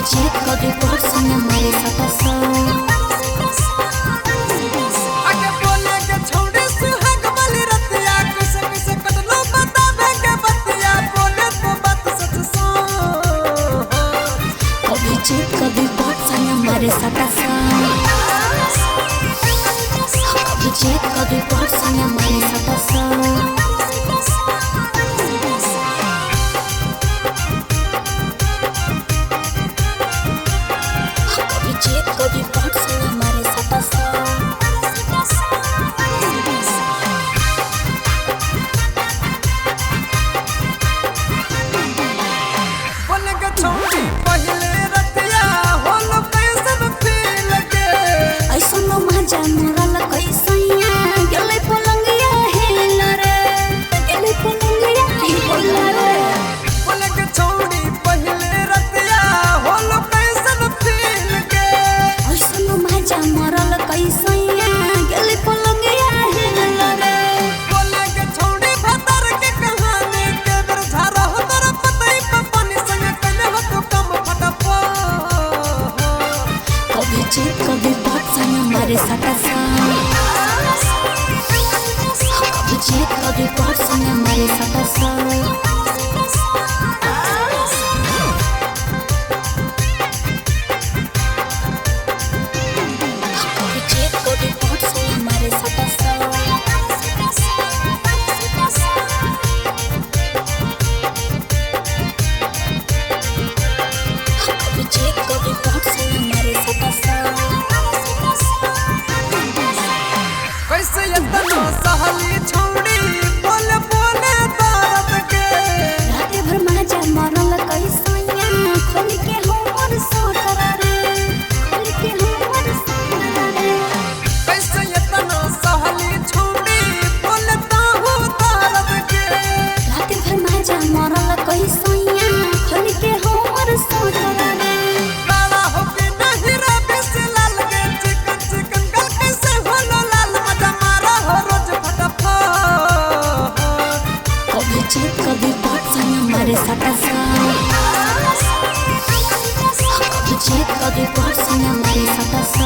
जीत कभी बहुत संग हमारे साथ आगे बोले के छोड़ी सुहाग वाली रतिया किसे किसे कटलो बतावे के बतिया बोले तो बात सच सो कभी जीत कभी बहुत संग हमारे साथ कभी जीत कभी बहुत संग हमारे साथ कभी बहुत संग हमारे साथ बोले के छोड़ी पहले रतिया होलो कैसन फील के ऐसा न मजा मरल कैसैया गेले पलंगिया हेल रे गेले पलंगिया हेल रे बोले के छोड़ी पहले रतिया होलो कैसन फील के ऐसा न मजा मरल कैसैया गेले पलंगिया हेल रे बोले के छोड़ी भतर के कहानी के बेर झारा हो तोर पतई पे पानी संग कने हो तो कम फटफो कभी जीत कभी बहुत संग हमारे साथ कभी जीत कभी बहुत संग हमारे साथ कैसे इतना सहली छोड़ी बोले बोले दर्द के रात भर मजा मरल कैसैया खोल के हमर सोटर रे खोल के हमर सोटर रे कैसे इतना सहली छोड़ी बोले ताहू दर्द के रात भर मजा मरल कैसैया खोल के हमर सोटर रे लाला हो के नहीं रे बिस लाल के चिकन चिकन गल कैसे होलो लाल मजा मारा हो रोज फटफो कभी जीत कभी बहुत संग हमारे साथ कभी जीत कभी बहुत संग हमारे साथ